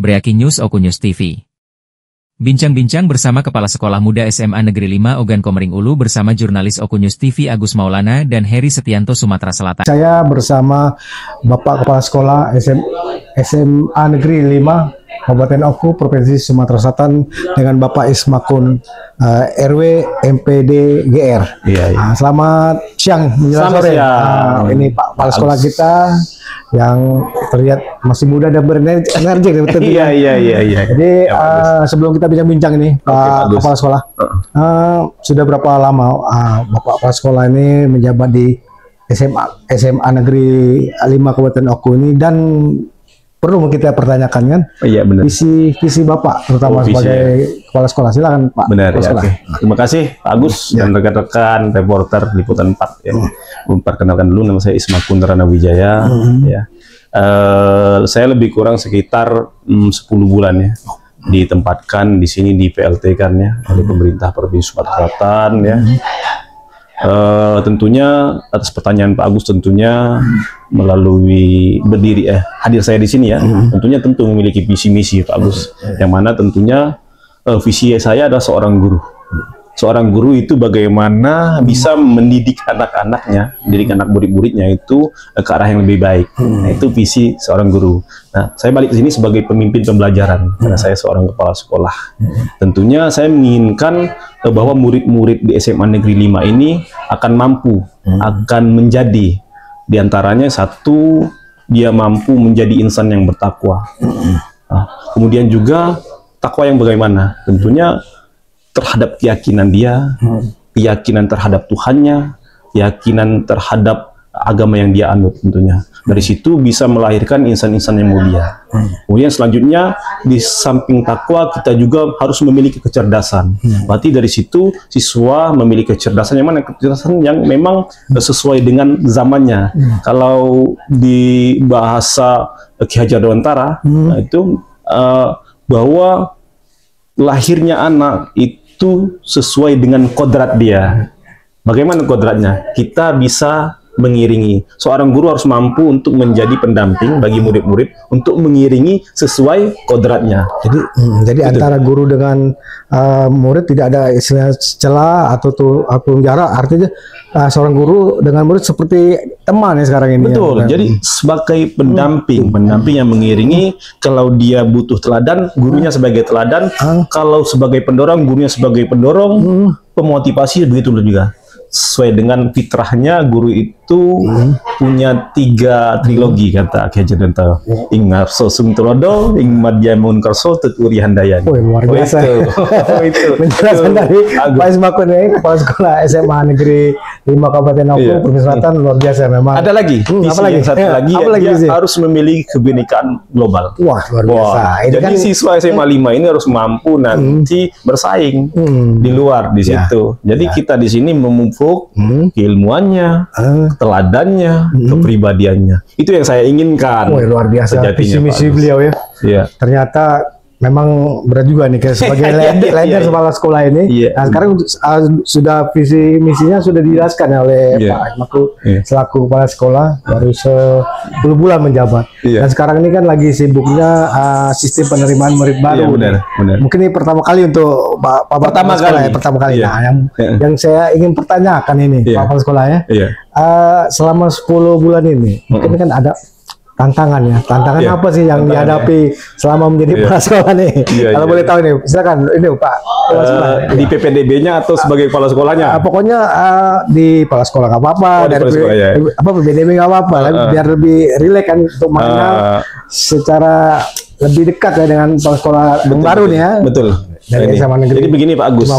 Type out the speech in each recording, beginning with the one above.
Breaking News Oku News TV. Bincang-bincang bersama Kepala Sekolah Muda SMA Negeri 5 Ogan Komering Ulu bersama jurnalis Oku News TV Agus Maulana dan Heri Setianto Sumatera Selatan. Saya bersama Bapak Kepala Sekolah SMA Negeri 5 Kabupaten Oku, Provinsi Sumatera Selatan dengan Bapak Ismakun RW MPD GR. Selamat siang menjelang sore. Ini Pak Kepala Sekolah kita yang terlihat masih muda dan berenergi. Iya. Jadi sebelum kita bincang-bincang ini, Pak Kepala Sekolah, sudah berapa lama Bapak Kepala Sekolah ini menjabat di SMA Negeri 5 Kabupaten Oku ini, dan perlu kita pertanyakan kan? Iya, benar. Visi Bapak, terutama sebagai Kepala Sekolah. Silakan Pak. Benar ya. Terima kasih Pak Agus dan rekan-rekan reporter Liputan 4 ya. Memperkenalkan dulu, nama saya Ismakun Ranawijaya. Ya. Saya lebih kurang sekitar 10 bulan ya ditempatkan di sini di PLT kan ya oleh pemerintah Provinsi Sumatera Selatan ya. Tentunya atas pertanyaan Pak Agus, tentunya melalui hadir saya di sini ya, tentunya memiliki visi misi Pak Agus, yang mana tentunya visi saya adalah seorang guru itu bagaimana bisa mendidik anak-anaknya, mendidik anak murid-muridnya itu ke arah yang lebih baik. Nah, itu visi seorang guru. Nah, saya balik ke sini sebagai pemimpin pembelajaran karena saya seorang kepala sekolah. Tentunya saya menginginkan bahwa murid-murid di SMA Negeri 5 ini akan mampu, akan menjadi diantaranya satu, dia mampu menjadi insan yang bertakwa. Nah, kemudian juga takwa yang bagaimana? Tentunya terhadap keyakinan dia, keyakinan terhadap Tuhannya, keyakinan terhadap agama yang dia anut tentunya. Dari situ bisa melahirkan insan-insan yang mulia. Kemudian selanjutnya, di samping takwa kita juga harus memiliki kecerdasan. Berarti dari situ siswa memiliki kecerdasan yang mana? Kecerdasan yang memang sesuai dengan zamannya. Kalau di bahasa Ki Hajar Dewantara, itu bahwa lahirnya anak itu sesuai dengan kodrat dia. Bagaimana kodratnya? Kita bisa mengiringi. Seorang guru harus mampu untuk menjadi pendamping bagi murid-murid untuk mengiringi sesuai kodratnya. Jadi antara guru dengan murid tidak ada istilah celah atau jarak. Artinya seorang guru dengan murid seperti teman ya sekarang ini. Betul. Jadi sebagai pendamping yang mengiringi. Kalau dia butuh teladan, gurunya sebagai teladan. Kalau sebagai pendorong, gurunya sebagai pendorong. Pemotivasi begitu juga. Sesuai dengan fitrahnya, guru itu punya 3 trilogi kata Ki Hajar Dewantara. Ing ngarso sumtulodo, ing madyamun karso tuturi handayani. Luar biasa. Itu. Penjelasan dari Pak Ismakun ini, Kepala Sekolah SMA Negeri 5 Kabupaten Oku, Provinsi Selatan, luar biasa memang. Ada lagi, satu lagi, dia harus memiliki kebinekaan global. Wah, luar biasa. Jadi siswa SMA 5 ini harus mampu nanti bersaing di luar di situ. Jadi kita di sini memupuk keilmuannya, teladannya, kepribadiannya. Itu yang saya inginkan. Luar biasa visi misi beliau ya. Iya. Ternyata memang berat juga nih sebagai leader kepala sekolah ini. Nah, sekarang sudah visi misinya sudah dijelaskan oleh Pak Ismakun selaku kepala sekolah baru 10 bulan menjabat. Dan sekarang ini kan lagi sibuknya sistem penerimaan murid baru. Benar. Mungkin ini pertama kali untuk Pak pertama kali. Nah, yang saya ingin pertanyakan ini Pak Kepala Sekolah ya. Selama 10 bulan ini mungkin kan ada tantangan apa sih yang dihadapi selama menjadi kepala sekolah nih? Kalau boleh tahu nih, silakan ini Pak. Di PPDB-nya atau sebagai kepala sekolahnya? Pokoknya di kepala sekolah nggak apa-apa, dari PPDB nggak apa-apa, biar lebih rileks kan untuk mengenal secara lebih dekat ya dengan kepala sekolah yang baru nih ya. Betul. Dari SMA Negeri. Jadi begini Pak Agus,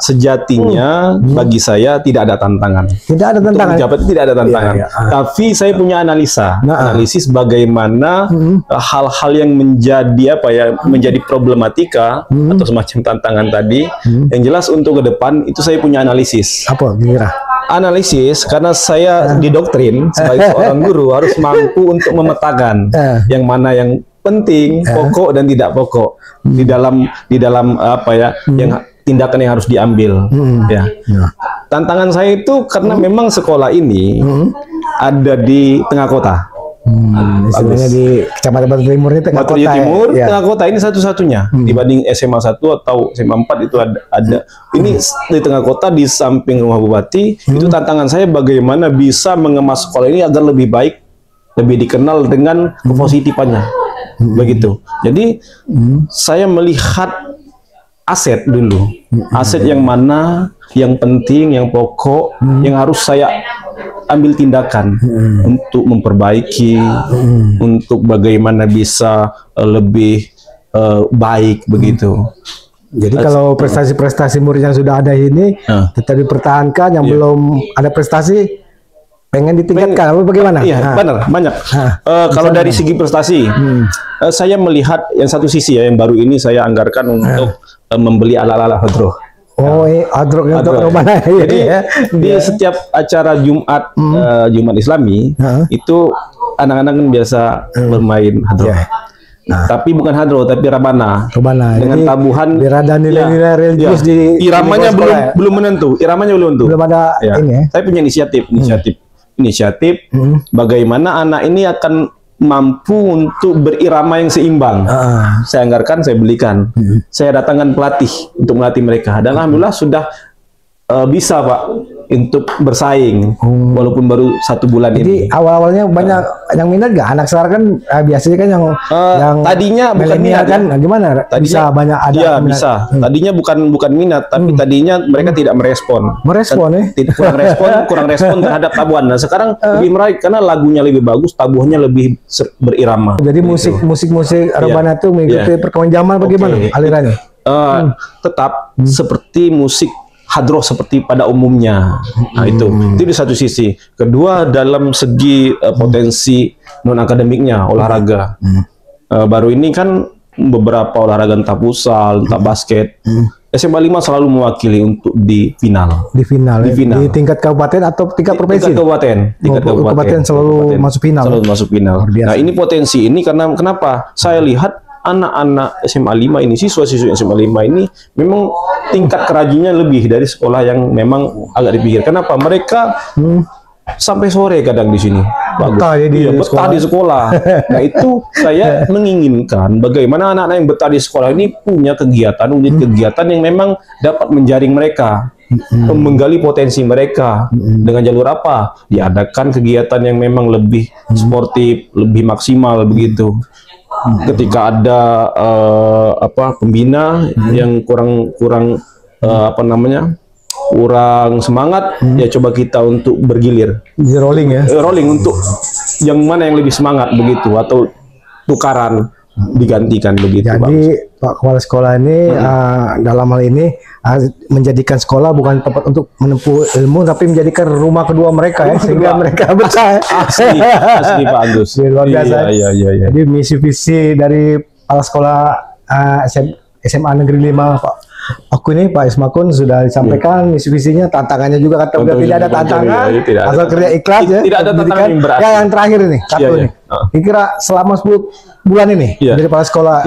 sejatinya bagi saya tidak ada tantangan. Tidak ada tantangan. Untuk menjabat tidak ada tantangan. Tapi saya punya analisis bagaimana hal-hal yang menjadi problematika atau semacam tantangan tadi. Yang jelas untuk ke depan itu saya punya analisis. Apa kira? Analisis karena saya didoktrin sebagai seorang guru harus mampu untuk memetakan yang mana yang penting, pokok dan tidak pokok di dalam yang tindakan yang harus diambil. Tantangan saya itu karena memang sekolah ini ada di tengah kota. Istilahnya di Kecamatan Batu Timur ini tengah kota. Timur, ya. tengah kota ini satu-satunya dibanding SMA 1 atau SMA 4 itu ada. Ini di tengah kota di samping rumah bupati. Itu tantangan saya bagaimana bisa mengemas sekolah ini agar lebih baik, lebih dikenal dengan kepositifannya. Begitu. Jadi saya melihat aset dulu. Aset yang mana yang penting, yang pokok, yang harus saya ambil tindakan untuk memperbaiki, untuk bagaimana bisa lebih baik begitu. Jadi kalau prestasi-prestasi murid yang sudah ada ini tetap dipertahankan, yang belum ada prestasi pengen ditingkatkan, apa bagaimana? Iya, benar, banyak. Kalau dari segi prestasi, saya melihat yang satu sisi ya, yang baru ini saya anggarkan untuk membeli alat-alat hidro. Oh, hidro untuk mana? Jadi di setiap acara Jumat Islami itu anak-anak kan biasa bermain hidro. Tapi bukan hadro, tapi rabana. Dengan tabuhan ada nilai-nilai religius di iramanya belum menentu. Iramanya belum tentu. Belum ada ini ya. Saya punya inisiatif bagaimana anak ini akan mampu untuk berirama yang seimbang. Saya anggarkan, saya belikan. Saya datangkan pelatih untuk melatih mereka. Dan alhamdulillah sudah bisa Pak untuk bersaing walaupun baru 1 bulan ini. Jadi awal-awalnya banyak yang minat gak? Anak sekarang kan biasanya kan yang tadinya bukan minat kan gimana? Tadinya, bisa banyak ada ya, bisa. Tadinya bukan minat, tapi tadinya mereka tidak merespon. Kurang respon terhadap tabuhan. Nah, sekarang lebih meraih karena lagunya lebih bagus, tabuhannya lebih berirama. Jadi musik rebana itu mengikuti perkembangan zaman bagaimana alirannya? Tetap seperti musik hadroh seperti pada umumnya. Nah, itu di satu sisi. Kedua, dalam segi potensi non akademiknya olahraga. Baru ini kan beberapa olahraga entah futsal, entah basket. SMA 5 selalu mewakili untuk di final. Di tingkat kabupaten atau tingkat provinsi? Tingkat kabupaten selalu masuk final. Selalu masuk final. Nah, ini potensi ini karena kenapa? Saya lihat anak-anak SMA 5 ini, siswa-siswa SMA 5 ini memang tingkat kerajinnya lebih dari sekolah yang memang agak dipikir. Kenapa? Mereka sampai sore kadang di sini. Betah di sekolah. Nah, itu saya menginginkan bagaimana anak-anak yang betah di sekolah ini punya kegiatan yang memang dapat menjaring mereka, menggali potensi mereka. Dengan jalur apa? Diadakan kegiatan yang memang lebih sportif, lebih maksimal begitu. Ketika ada pembina yang kurang semangat, ya coba kita untuk bergilir, rolling untuk yang mana yang lebih semangat begitu, atau tukaran digantikan begitu. Jadi Pak Kepala Sekolah ini dalam hal ini menjadikan sekolah bukan tempat untuk menempuh ilmu, tapi menjadikan rumah kedua mereka sehingga mereka betah. Asli Pak Agus. Luar biasa. Iya. Jadi misi visi dari Kepala Sekolah SMA Negeri 5 Pak Pak Ismakun sudah disampaikan misi visinya, tantangannya juga kata udah tidak ada tantangan, asal kerja ikhlas ya. Tidak ada tantangan yang berat. Yang terakhir ini satu nih. Kira selama 10 bulan ini dari Kepala Sekolah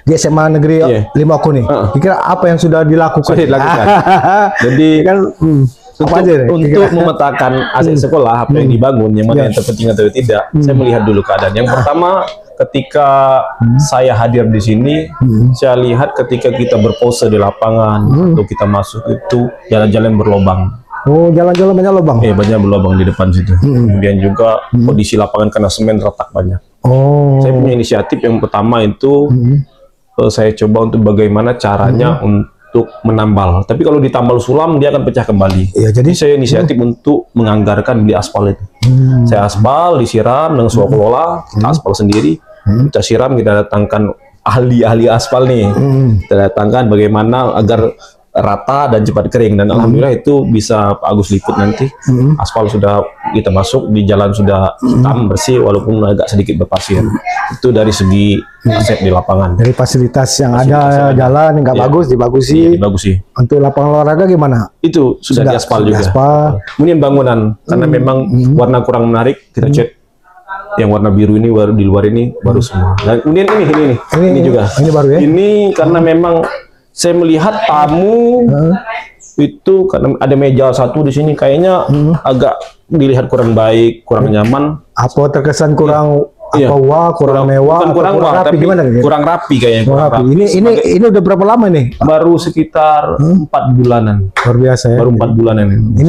di SMA Negeri 5 Oku nih, kira apa yang sudah dilakukan? Jadi kan untuk memetakan memetakan aset sekolah apa yang dibangun, yang mana yang terpenting atau tidak, saya melihat dulu keadaan. Yang pertama, ketika saya hadir di sini, saya lihat ketika kita berpose di lapangan atau kita masuk itu jalan-jalan berlobang. Oh, jalan-jalan banyak lubang? Banyak berlobang di depan situ. Kemudian juga kondisi lapangan karena semen retak banyak. Saya punya inisiatif yang pertama itu saya coba untuk bagaimana caranya untuk menambal. Tapi kalau ditambal sulam dia akan pecah kembali. Jadi saya inisiatif untuk menganggarkan beli aspal itu. Saya aspal, disiram dengan swakelola, kita aspal sendiri, kita siram, kita datangkan ahli-ahli aspal nih. Kita datangkan bagaimana agar rata dan cepat kering, dan alhamdulillah itu bisa Pak Agus liput nanti. Aspal sudah kita masuk, di jalan sudah hitam bersih walaupun agak sedikit berpasir. Itu dari segi aset di lapangan. Dari fasilitas yang ada, jalan nggak bagus dibagusi. Untuk lapangan olahraga gimana? Itu sudah diaspal juga. Kemudian bangunan, karena memang warna kurang menarik, kita cat yang warna biru ini baru, di luar ini baru semua. Dan kemudian ini juga. Ini baru ya? Ini karena memang saya melihat tamu itu karena ada meja satu di sini kayaknya agak dilihat kurang baik, kurang nyaman. Apa terkesan kurang Iya. kurang mewah, Bukan kurang mewah, rapi, tapi gimana gitu? kurang rapi kayaknya. Kurang rapi. Ini udah berapa lama nih? Baru sekitar 4 bulanan. Luar biasa ya. Baru 4 bulanan ini.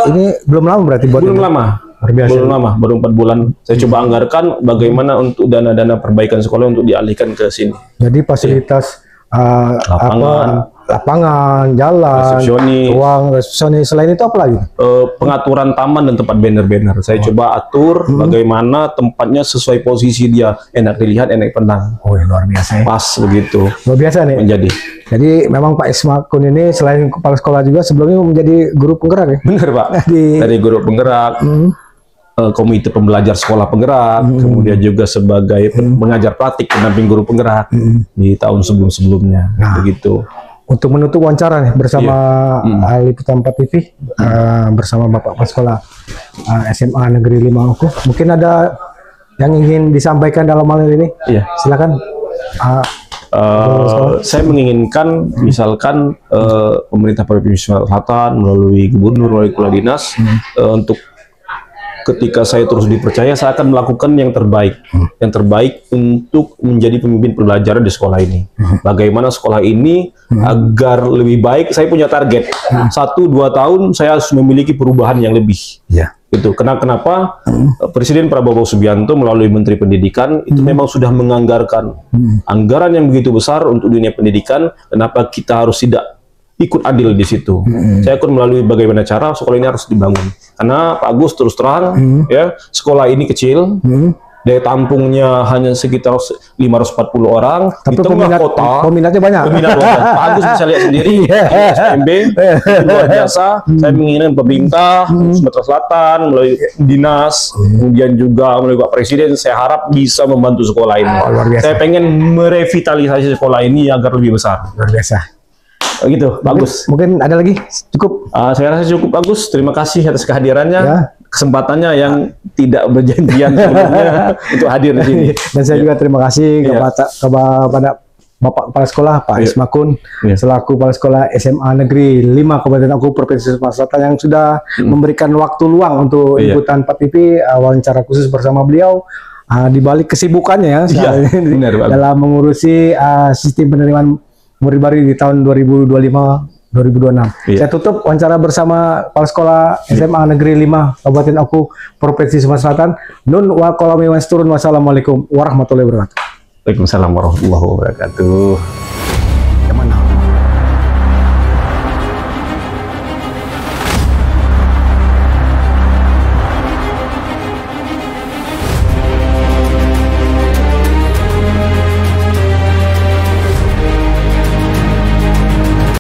Ini belum lama berarti buat Belum ini? lama. Luar biasa. Belum lama, baru 4 bulan. Saya coba anggarkan bagaimana untuk dana-dana perbaikan sekolah untuk dialihkan ke sini. Jadi fasilitas lapangan, jalan, Resepsionis. ruang resepsionis. Selain itu apa lagi? Pengaturan taman dan tempat banner-banner. Saya coba atur bagaimana tempatnya sesuai posisi dia, enak dilihat, enak dipandang. Oh, luar biasa ya. Pas begitu Luar biasa nih. menjadi. Jadi memang Pak Ismakun ini selain kepala sekolah juga sebelumnya menjadi guru penggerak ya. Benar Pak. Dari guru penggerak, komite pembelajar sekolah penggerak, kemudian juga sebagai pengajar praktik pendamping guru penggerak di tahun sebelum-sebelumnya. Begitu. Untuk menutup wawancara nih bersama Liputan 4 TV bersama Bapak Kepala Sekolah SMA Negeri 5 Oku. Mungkin ada yang ingin disampaikan dalam hal ini? Iya. Silakan. Saya menginginkan misalkan pemerintah Provinsi Sumatera Selatan melalui gubernur, melalui kepala dinas untuk ketika saya terus dipercaya, saya akan melakukan yang terbaik untuk menjadi pemimpin pembelajaran di sekolah ini. Bagaimana sekolah ini agar lebih baik? Saya punya target 1-2 tahun saya harus memiliki perubahan yang lebih. Ya. Itu kenapa Presiden Prabowo Subianto melalui Menteri Pendidikan itu memang sudah menganggarkan anggaran yang begitu besar untuk dunia pendidikan. Kenapa kita harus tidak ikut adil di situ? Saya akan melalui bagaimana cara sekolah ini harus dibangun. Karena Pak Agus terus terang ya, sekolah ini kecil, daya tampungnya hanya sekitar 540 orang, Tapi di tengah kota. peminatnya banyak. Peminat banyak. Pak Agus bisa lihat sendiri, SPMB luar biasa. Saya menginginkan pemerintah Sumatera Selatan melalui dinas, kemudian juga melalui Pak Presiden, saya harap bisa membantu sekolah ini. luar biasa. Saya pengen merevitalisasi sekolah ini agar lebih besar. Luar biasa. Gitu, bagus. Mungkin ada lagi? Cukup. Saya rasa cukup bagus. Terima kasih atas kehadirannya, Ya. kesempatannya yang tidak berjanjian sebelumnya untuk hadir di sini. Dan saya juga terima kasih kepada Bapak Kepala Sekolah Pak Ismakun selaku Kepala Sekolah SMA Negeri 5 Kabupaten Oku Provinsi Sumatera Selatan yang sudah memberikan waktu luang untuk Liputan 4 TV wawancara khusus bersama beliau. Di balik kesibukannya dalam mengurusi sistem penerimaan murid baru di tahun 2025-2026. Saya tutup wawancara bersama Kepala Sekolah SMA Negeri 5 Kabupaten Oku Provinsi Sumatera Selatan. Nun wa qalami wasturun. Wassalamualaikum warahmatullahi wabarakatuh. Waalaikumsalam warahmatullahi wabarakatuh. Yang mana?